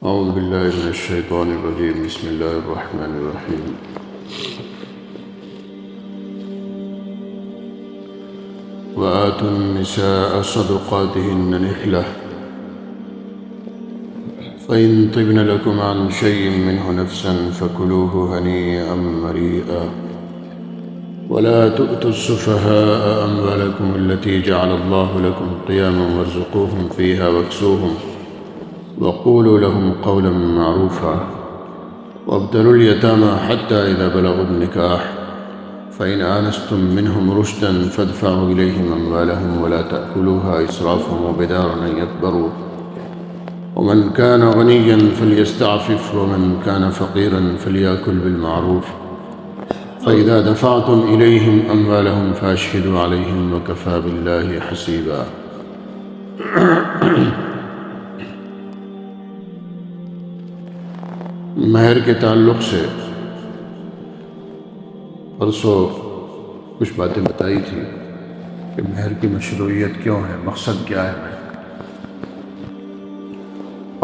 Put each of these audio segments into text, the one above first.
أعوذ بالله من الشيطان الرجيم. بسم الله الرحمن الرحيم. وآتوا النساء صدقاتهن نحلة فإن طبن لكم عن شيء منه نفسا فكلوه هنيئا مريئا ولا تؤتوا السفهاء أموالكم التي جعل الله لكم قياما وارزقوهم فيها واكسوهم وقولوا لهم قولا معروفا وابتلوا اليتامى حتى إذا بلغوا النكاح فإن آنستم منهم رشدا فادفعوا إليهم أموالهم ولا تأكلوها إسرافا وبدارا أن يكبروا ومن كان غنيا فليستعفف ومن كان فقيرا فليأكل بالمعروف فإذا دفعتم إليهم أموالهم فأشهدوا عليهم وكفى بالله حسيبا. مہر کے تعلق سے پرسوں کچھ باتیں بتائی تھی کہ مہر کی مشروعیت کیوں ہے، مقصد کیا ہے مہر کا،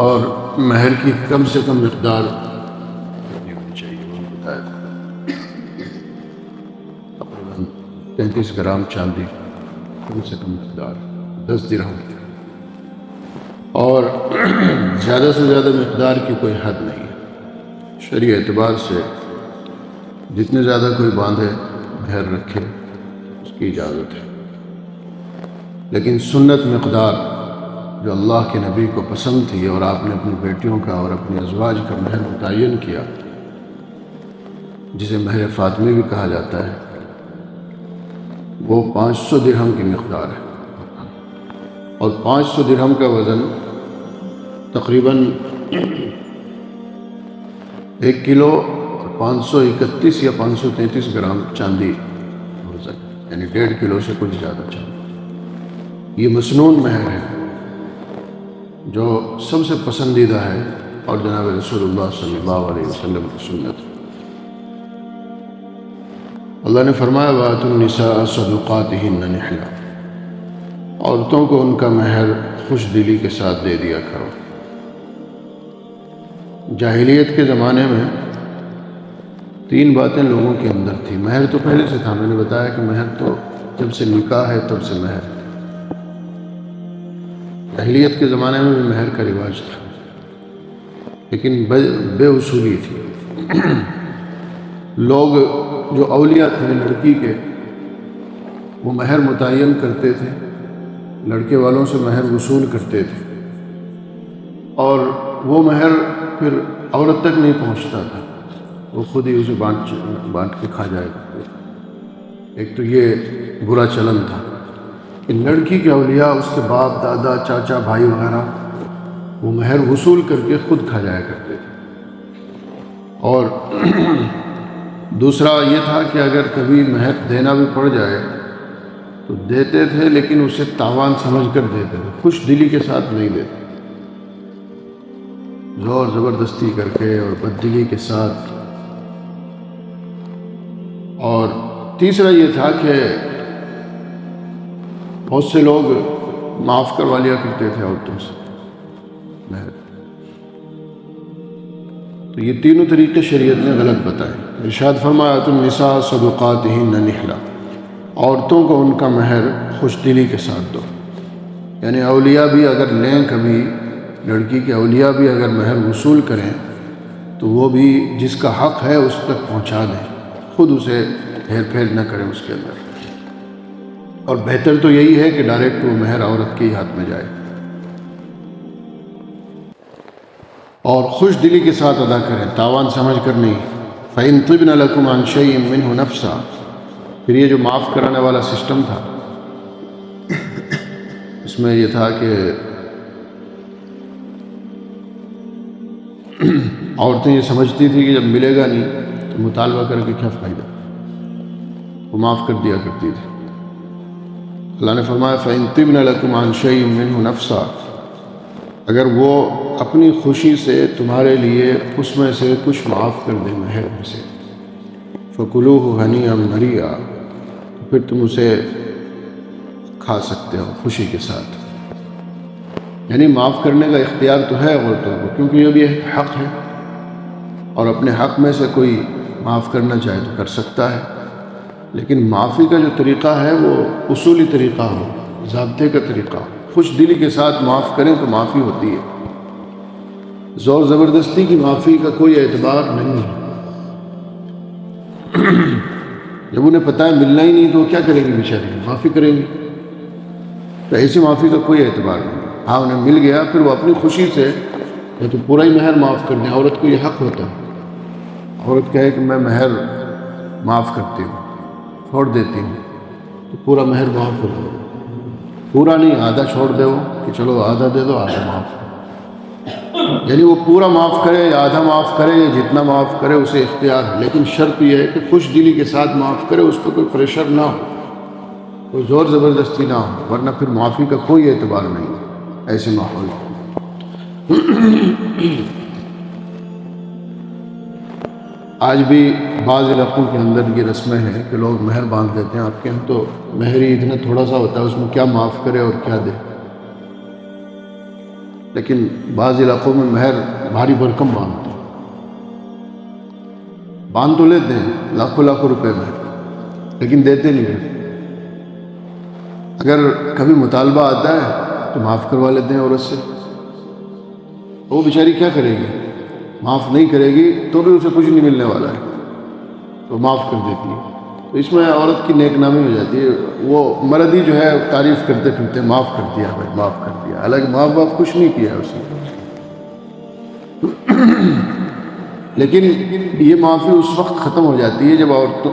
اور مہر کی کم سے کم مقدار کتنی ہونی چاہیے وہ بتایا تھا. تقریباً 33 گرام چاندی کم سے کم مقدار 10 درہم، اور زیادہ سے زیادہ مقدار کی کوئی حد نہیں ہے. شرعی اعتبار سے جتنے زیادہ کوئی باندھے مہر رکھے اس کی اجازت ہے، لیکن سنت مقدار جو اللہ کے نبی کو پسند تھی اور آپ نے اپنی بیٹیوں کا اور اپنی ازواج کا مہر متعین کیا، جسے مہر فاطمی بھی کہا جاتا ہے، وہ 500 درہم کی مقدار ہے، اور 500 درہم کا وزن تقریباً 1 کلو اور 531 یا 533 گرام چاندی وزن، یعنی 1.5 کلو سے کچھ زیادہ چاندی. یہ مسنون مہر ہے جو سب سے پسندیدہ ہے اور جناب رسول اللہ صلی اللہ علیہ وسلم کی سنت ہے. اللہ نے فرمایا وَآتُوا النِّسَاءَ صَدُقَاتِهِنَّ نِحْلَةً، عورتوں کو ان کا مہر خوش دلی کے ساتھ دے دیا کرو. جاہلیت کے زمانے میں 3 باتیں لوگوں کے اندر تھی. مہر تو پہلے سے تھا، میں نے بتایا کہ مہر تو جب سے نکاح ہے تب سے مہر. جاہلیت کے زمانے میں بھی مہر کا رواج تھا، لیکن بے اصولی تھی. لوگ جو اولیاء تھے لڑکی کے، وہ مہر متعین کرتے تھے، لڑکے والوں سے مہر وصول کرتے تھے، اور وہ مہر پھر عورت تک نہیں پہنچتا تھا، وہ خود ہی اسے بانٹ کے کھا جائے گا. ایک تو یہ برا چلن تھا کہ لڑکی کے اولیاء، اس کے باپ، دادا، چاچا، بھائی وغیرہ، وہ مہر وصول کر کے خود کھا جایا کرتے تھے. اور دوسرا یہ تھا کہ اگر کبھی مہر دینا بھی پڑ جائے تو دیتے تھے، لیکن اسے تاوان سمجھ کر دیتے تھے، خوش دلی کے ساتھ نہیں دیتے، زور زبردستی کر کے اور بددلی کے ساتھ. اور تیسرا یہ تھا کہ بہت سے لوگ معاف کروا لیا کرتے تھے عورتوں سے مہر. تو یہ تینوں طریقے شریعت نے غلط بتائے. ارشاد فرمایا وَآتُوا النِّسَاءَ صَدُقَاتِهِنَّ نِحْلَةً، عورتوں کو ان کا مہر خوش دلی کے ساتھ دو. یعنی اولیاء بھی اگر لیں، کبھی لڑکی کے اولیاء بھی اگر مہر وصول کریں تو وہ بھی جس کا حق ہے اس تک پہنچا دیں، خود اسے ہیر پھیر نہ کریں اس کے اندر. اور بہتر تو یہی ہے کہ ڈائریکٹ وہ مہر عورت کے ہی ہاتھ میں جائے اور خوش دلی کے ساتھ ادا کریں، تاوان سمجھ کر نہیں. فَإِن طِبْنَ لَكُمْ عَنْ شَيْءٍ مِّنْهُ نَفْسًا، پھر یہ جو معاف کرانے والا سسٹم تھا، اس میں یہ تھا کہ عورتیں یہ سمجھتی تھی کہ جب ملے گا نہیں تو مطالبہ کر کے کیا فائدہ، وہ معاف کر دیا کرتی تھی. اللہ نے فرمایا فَإِن طِبْنَ لَكُمْ عَنْ شَيْءٍ مِّنْهُ نَفْسًا، اگر وہ اپنی خوشی سے تمہارے لیے اس میں سے کچھ معاف کر دیں مہر میں سے، فَكُلُوهُ هَنِيئًا مَرِيئًا، پھر تم اسے کھا سکتے ہو خوشی کے ساتھ. یعنی معاف کرنے کا اختیار تو ہے عورتوں کو، کیونکہ یہ بھی ایک حق ہے، اور اپنے حق میں سے کوئی معاف کرنا چاہے تو کر سکتا ہے، لیکن معافی کا جو طریقہ ہے وہ اصولی طریقہ ہو، ضابطے کا طریقہ ہو، خوش دلی کے ساتھ معاف کریں تو معافی ہوتی ہے۔ زور زبردستی کی معافی کا کوئی اعتبار نہیں ہے۔ جب انہیں پتہ ہے ملنا ہی نہیں تو وہ کیا کریں گی بیچاری، معافی کریں گی، تو ایسی معافی کا کوئی اعتبار نہیں۔ ہاں انہیں مل گیا، پھر وہ اپنی خوشی سے یا تو پورا ہی مہر معاف کر دیں۔ عورت کو یہ حق ہوتا ہے، عورت کہے کہ میں مہر معاف کرتی ہوں، چھوڑ دیتی ہوں، تو پورا مہر معاف ہو جائے، پورا نہیں، آدھا چھوڑ دے وہ کہ چلو آدھا دے دو، آدھا معاف، یعنی وہ پورا معاف کرے یا آدھا معاف کرے یا جتنا معاف کرے اسے اختیار ہے، لیکن شرط یہ ہے کہ خوش دلی کے ساتھ معاف کرے، اس پہ کوئی پریشر نہ ہو، کوئی زور زبردستی نہ ہو، ورنہ پھر معافی کا کوئی اعتبار نہیں ایسے ماحول میں۔ آج بھی بعض علاقوں کے اندر یہ رسمیں ہیں کہ لوگ مہر باندھ دیتے ہیں، آپ کے یہاں تو مہر ہی اتنا تھوڑا سا ہوتا ہے، اس میں کیا معاف کرے اور کیا دے، لیکن بعض علاقوں میں مہر بھاری بھرکم باندھتے ہیں، باندھ تو لیتے ہیں لاکھوں لاکھوں روپے میں، لیکن دیتے نہیں ہیں۔ اگر کبھی مطالبہ آتا ہے تو معاف کروا لیتے ہیں عورت سے، وہ بیچاری کیا کرے گی، معاف نہیں کرے گی تو بھی اسے کچھ نہیں ملنے والا ہے، تو معاف کر دیتی ہے، تو اس میں عورت کی نیک نامی ہو جاتی ہے۔ وہ مرد ہی جو ہے تعریف کرتے پھرتے معاف کر دیا بھائی، معاف کر دیا، حالانکہ ماں باپ کچھ نہیں کیا اس نے۔ لیکن یہ معافی اس وقت ختم ہو جاتی ہے جب عورتوں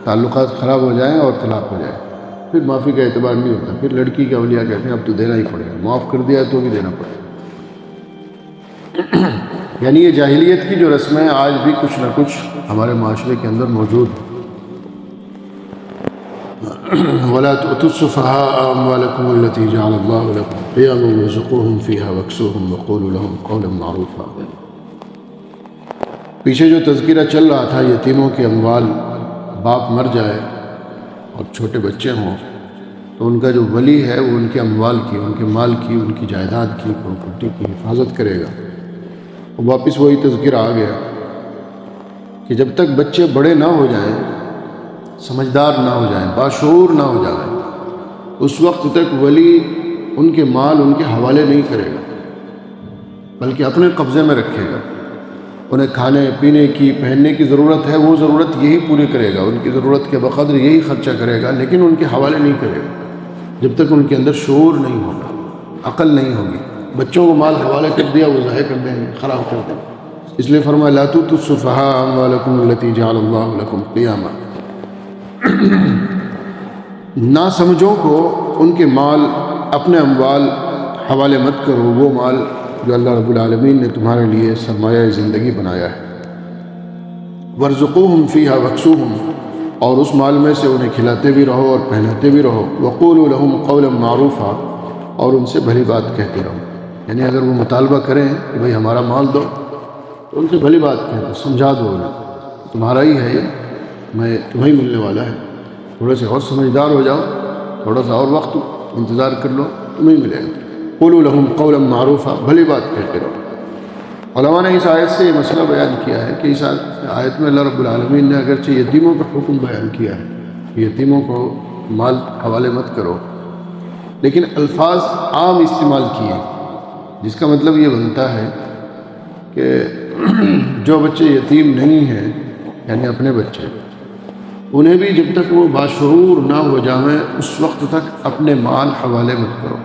تعلقات خراب ہو جائیں اور طلاق ہو جائے، پھر معافی کا اعتبار نہیں ہوتا، پھر لڑکی کے اولیاء کہتے ہیں اب تو دینا ہی پڑے گا، معاف کر دیا تو بھی دینا پڑے گا۔ یعنی یہ جاہلیت کی جو رسمیں آج بھی کچھ نہ کچھ ہمارے معاشرے کے اندر موجود ہیں۔ وَلَا تُؤْتُوا السُّفَهَاءَ أَمْوَالَكُمُ الَّتِي جَعَلَ اللَّهُ لَكُمْ قِيَامًا وَارْزُقُوهُمْ فِيهَا وَاكْسُوهُمْ وَقُولُوا لَهُمْ قَوْلًا مَّعْرُوفًا۔ پیچھے جو تذکرہ چل رہا تھا یتیموں کے اموال، باپ مر جائے اور چھوٹے بچے ہوں تو ان کا جو ولی ہے وہ ان کے اموال کی، ان کے مال کی، ان کی جائیداد کی، پراپرٹی کی حفاظت کرے گا۔ واپس وہی تذکرہ آ گیا کہ جب تک بچے بڑے نہ ہو جائیں، سمجھدار نہ ہو جائیں، باشعور نہ ہو جائیں، اس وقت تک ولی ان کے مال ان کے حوالے نہیں کرے گا، بلکہ اپنے قبضے میں رکھے گا۔ انہیں کھانے پینے کی، پہننے کی ضرورت ہے، وہ ضرورت یہی پوری کرے گا، ان کی ضرورت کے بقدر یہی خرچہ کرے گا، لیکن ان کے حوالے نہیں کرے گا جب تک ان کے اندر شعور نہیں ہوگا، عقل نہیں ہوگی۔ بچوں کو مال حوالے کر دیا، وہ ضائع کر دیں گے، خراب کر دیں گے، اس لیے فرمایا لا تؤتوا السفهاء أموالكم التي جعل الله لكم قياما۔ ناسمجھوں کو ان کے مال، اپنے اموال حوالے مت کرو، وہ مال جو اللہ رب العالمین نے تمہارے لیے سرمایہ زندگی بنایا ہے۔ وارزقوہم فیہا واکسوہم، اور اس مال میں سے انہیں کھلاتے بھی رہو اور پہناتے بھی رہو۔ وقولوا لہم قولا معروفا، اور ان سے بھلی بات کہتے رہو، یعنی اگر وہ مطالبہ کریں کہ بھئی ہمارا مال دو تو ان سے بھلی بات کہتے، سمجھا دو انہیں تمہارا ہی ہے، میں تمہیں ملنے والا ہے، تھوڑے سے اور سمجھدار ہو جاؤ، تھوڑا سا اور وقت انتظار کر لو، تمہیں ملے گا۔ قولوا لہم قولا معروفا، بھلی بات کہتے رہو۔ علماء نے اس آیت سے یہ مسئلہ بیان کیا ہے کہ اس آیت میں اللہ رب العالمین نے اگرچہ یتیموں کا حکم بیان کیا ہے کہ یتیموں کو مال حوالے مت کرو، لیکن الفاظ عام استعمال کیے، جس کا مطلب یہ بنتا ہے کہ جو بچے یتیم نہیں ہیں، یعنی اپنے بچے، انہیں بھی جب تک وہ باشعور نہ ہو جائیں اس وقت تک اپنے مال حوالے مت کرو۔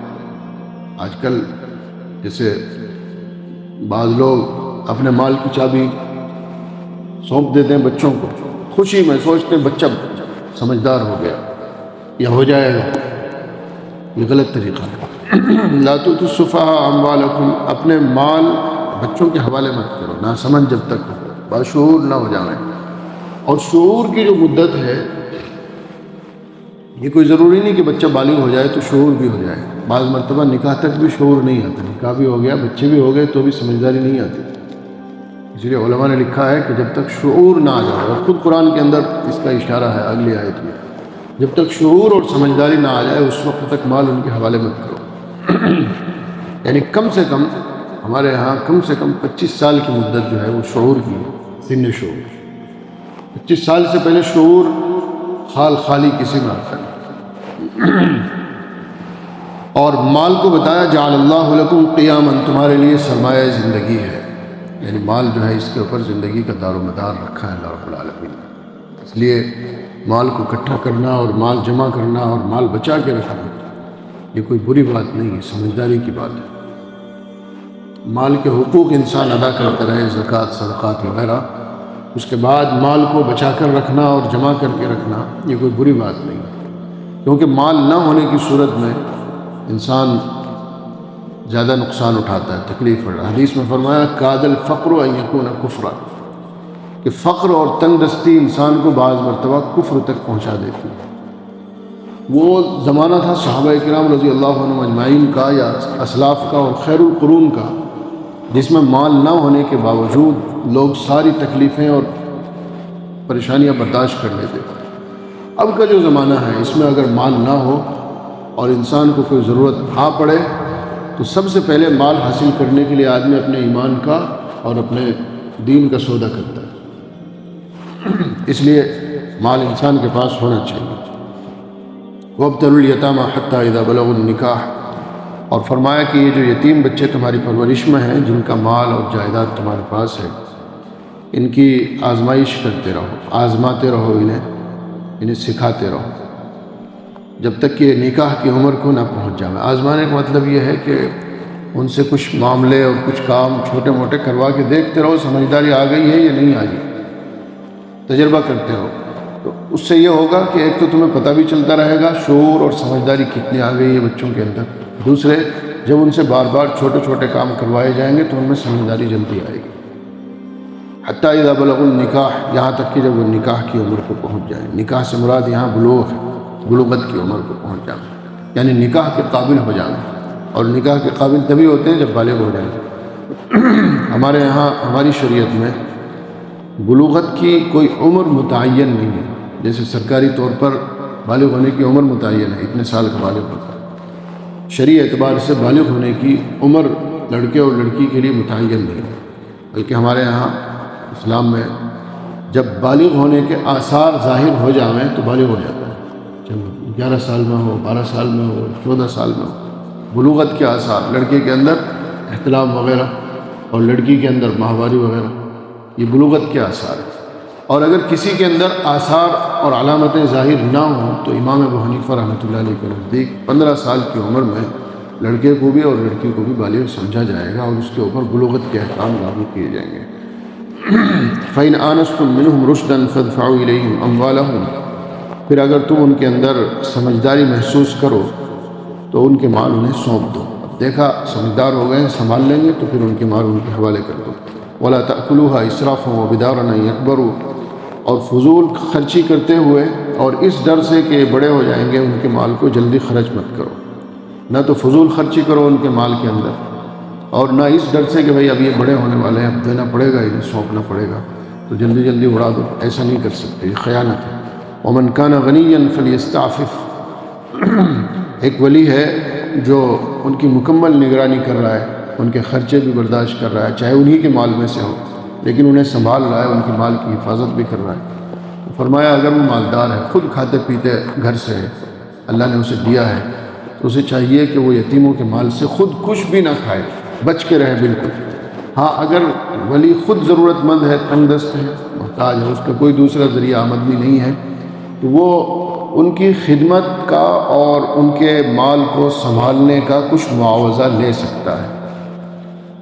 آج کل جیسے بعض لوگ اپنے مال کی چابی سونپ دیتے ہیں بچوں کو، خوشی میں سوچتے ہیں بچہ سمجھدار ہو گیا یا ہو جائے گا، یہ غلط طریقہ ہے۔ لا تؤتوا السفهاء اموالکم، اپنے مال بچوں کے حوالے مت کرو، نہ سمجھ جب تک ہو، باشعور نہ ہو جائیں۔ اور شعور کی جو مدت ہے، یہ کوئی ضروری نہیں کہ بچہ بالغ ہو جائے تو شعور بھی ہو جائے، بعض مرتبہ نکاح تک بھی شعور نہیں آتا، نکاح بھی ہو گیا، بچے بھی ہو گئے تو بھی سمجھداری نہیں آتی۔ اس لیے علماء نے لکھا ہے کہ جب تک شعور نہ آ جائے، اور خود قرآن کے اندر اس کا اشارہ ہے اگلی آیت میں، جب تک شعور اور سمجھداری نہ آ جائے اس وقت تک مال ان کے حوالے مت کرو۔ یعنی کم سے کم ہمارے ہاں کم سے کم 25 سال کی مدت جو ہے وہ شعور کی ہے، سن شعور۔ 25 سال سے پہلے شعور خالی کسی میں آتا نہیں۔ اور مال کو بتایا جعل اللہ لکم قیاما، تمہارے لیے سرمایہ زندگی ہے، یعنی مال جو ہے اس کے اوپر زندگی کا دار و مدار رکھا ہے اللہ رب العالمین نے۔ اس لیے مال کو اکٹھا کرنا اور مال جمع کرنا اور مال بچا کے رکھنا یہ کوئی بری بات نہیں ہے، سمجھداری کی بات ہے۔ مال کے حقوق انسان ادا کرتا رہے، زکوٰۃ، صدقات وغیرہ، اس کے بعد مال کو بچا کر رکھنا اور جمع کر کے رکھنا یہ کوئی بری بات نہیں ہے، کیونکہ مال نہ ہونے کی صورت میں انسان زیادہ نقصان اٹھاتا ہے، تکلیف پڑ رہا ہے۔ حدیث میں فرمایا کاد الفقر ان یکون کفرا، کہ فقر اور تنگ دستی انسان کو بعض مرتبہ کفر تک پہنچا دیتی ہے۔ وہ زمانہ تھا صحابہ کرام رضی اللہ عنہم اجمعین کا یا اسلاف کا اور خیر القرون کا، جس میں مال نہ ہونے کے باوجود لوگ ساری تکلیفیں اور پریشانیاں برداشت کر لیتے تھے۔ اب کا جو زمانہ ہے اس میں اگر مال نہ ہو اور انسان کو کوئی ضرورت آ پڑے تو سب سے پہلے مال حاصل کرنے کے لیے آدمی اپنے ایمان کا اور اپنے دین کا سودا کرتا ہے، اس لیے مال انسان کے پاس ہونا چاہیے۔ وابتلوا الیتامى حتی اذا بلغوا النکاح، اور فرمایا کہ یہ جو یتیم بچے تمہاری پرورش میں ہیں، جن کا مال اور جائیداد تمہارے پاس ہے، ان کی آزمائش کرتے رہو، آزماتے رہو، انہیں سکھاتے رہو جب تک کہ نکاح کی عمر کو نہ پہنچ جائے۔ آزمانے کا مطلب یہ ہے کہ ان سے کچھ معاملے اور کچھ کام چھوٹے موٹے کروا کے دیکھتے رہو سمجھداری آ گئی ہے یا نہیں آ گئی، تجربہ کرتے رہو۔ تو اس سے یہ ہوگا کہ ایک تو تمہیں پتہ بھی چلتا رہے گا شعور اور سمجھداری کتنی آ گئی ہے بچوں کے اندر، دوسرے جب ان سے بار بار چھوٹے چھوٹے کام کروائے جائیں گے تو ان میں سمجھداری جلدی آئے گی۔ حتی اذا بلغوا النکاح، یہاں تک کہ جب وہ نکاح کی عمر کو پہنچ جائیں۔ نکاح سے مراد یہاں بلوغ ہے، بلوغت کی عمر کو پہنچ جانا، یعنی نکاح کے قابل ہو جانا، اور نکاح کے قابل تبھی ہوتے ہیں جب بالغ ہو جائیں۔ ہمارے یہاں ہماری شریعت میں بلوغت کی کوئی عمر متعین نہیں ہے، جیسے سرکاری طور پر بالغ ہونے کی عمر متعین ہے، اتنے سال کا بالغ ہوتا ہے۔ شرعی اعتبار سے بالغ ہونے کی عمر لڑکے اور لڑکی کے لیے متعین نہیں ہے، بلکہ ہمارے یہاں اسلام میں جب بالغ ہونے کے آثار ظاہر ہو جائیں تو بالغ ہو جاتا ہے، چاہے 11 سال میں ہو، 12 سال میں ہو، 14 سال میں ہو۔ بلوغت کے آثار، لڑکے کے اندر احتلام وغیرہ اور لڑکی کے اندر ماہواری وغیرہ، یہ بلوغت کے آثار ہیں۔ اور اگر کسی کے اندر آثار اور علامتیں ظاہر نہ ہوں تو امام ابو حنیفہ رحمۃ اللہ علیہ کے نزدیک 15 سال کی عمر میں لڑکے کو بھی اور لڑکی کو بھی بالغ سمجھا جائے گا اور اس کے اوپر بلوغت کے احکام لاگو کیے جائیں گے۔ فَإِنْ آنَسْتُم مِّنْهُمْ رُشْدًا فَادْفَعُوا إِلَيْهِمْ أَمْوَالَهُمْ، پھر اگر تم ان کے اندر سمجھداری محسوس کرو تو ان کے مال انہیں سونپ دو۔ دیکھا سمجھدار ہو گئے، سنبھال لیں گے تو پھر ان کے مال ان کے حوالے کر دو۔ وَلَا تَأْكُلُوهَا إِسْرَافًا وَبِدَارًا أَن يَكْبَرُوا، اور فضول خرچی کرتے ہوئے اور اس ڈر سے کہ یہ بڑے ہو جائیں گے ان کے مال کو جلدی خرچ مت کرو۔ نہ تو فضول خرچی کرو ان کے مال کے اندر، اور نہ اس ڈر سے کہ بھئی اب یہ بڑے ہونے والے ہیں، اب دینا پڑے گا، انہیں سونپنا پڑے گا تو جلدی جلدی اڑا دو، ایسا نہیں کر سکتے، یہ خیانت ہے۔ وَمَنْ كَانَ غَنِيًّا فَلْيَسْتَعْفِفْ، ایک ولی ہے جو ان کی مکمل نگرانی کر رہا ہے، ان کے خرچے بھی برداشت کر رہا ہے، چاہے انہی کے مال میں سے ہو، لیکن انہیں سنبھال رہا ہے، ان کے مال کی حفاظت بھی کر رہا ہے۔ فرمایا اگر وہ مالدار ہے، خود کھاتے پیتے گھر سے ہے، اللہ نے اسے دیا ہے، تو اسے چاہیے کہ وہ یتیموں کے مال سے خود کچھ بھی نہ کھائے، بچ کے رہے بالکل۔ ہاں اگر ولی خود ضرورت مند ہے، تنگ دست ہے، محتاج ہے، اس کا کوئی دوسرا ذریعہ آمدنی نہیں ہے، تو وہ ان کی خدمت کا اور ان کے مال کو سنبھالنے کا کچھ معاوضہ لے سکتا ہے۔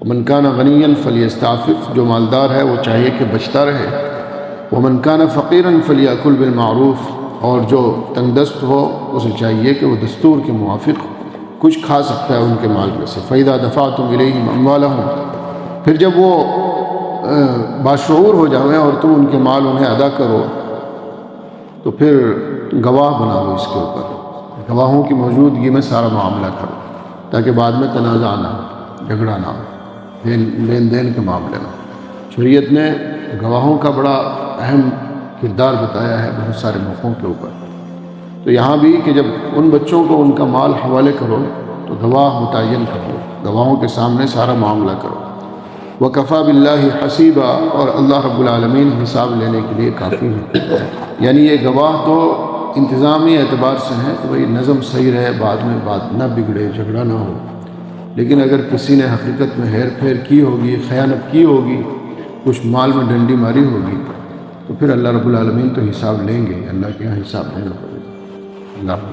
وَمَنْ كَانَ غَنِيًّا فَلْيَسْتَعْفِفْ، جو مالدار ہے وہ چاہیے کہ بچتا رہے۔ وَمَنْ كَانَ فَقِيرًا فَلْيَأْكُلْ بِالْمَعْرُوفِ، اور جو تنگ دست ہو اسے چاہیے کہ وہ دستور کے موافق کچھ کھا سکتا ہے ان کے مال میں سے۔ فَإِذَا دَفَعْتُمْ إِلَيْهِمْ أَمْوَالَهُمْ، پھر جب وہ باشعور ہو جائیں اور تم ان کے مال انہیں ادا کرو تو پھر گواہ بنا لو، اس کے اوپر گواہوں کی موجودگی میں سارا معاملہ کرو تاکہ بعد میں تنازع نہ ہو، جھگڑا نہ ہو، لین دین کے معاملے میں۔ شریعت نے گواہوں کا بڑا اہم کردار بتایا ہے بہت سارے موقعوں کے اوپر۔ تو یہاں بھی کہ جب ان بچوں کو ان کا مال حوالے کرو تو تو گواہ متعین کر دو، گواہوں کے سامنے سارا معاملہ کرو۔ وَكَفَى بِاللَّهِ حَسِيبًا، اور اللہ رب العالمین حساب لینے کے لیے کافی ہے۔ یعنی یہ گواہ تو انتظامی اعتبار سے ہیں کہ بھئی نظم صحیح رہے، بعد میں بات نہ بگڑے، جھگڑا نہ ہو۔ لیکن اگر کسی نے حقیقت میں ہیر پھیر کی ہوگی، خیانت کی ہوگی، کچھ مال میں ڈنڈی ماری ہوگی، تو پھر اللہ رب العالمین تو حساب لیں گے، اللہ کے یہاں حساب دینا پڑے گا۔ اللہ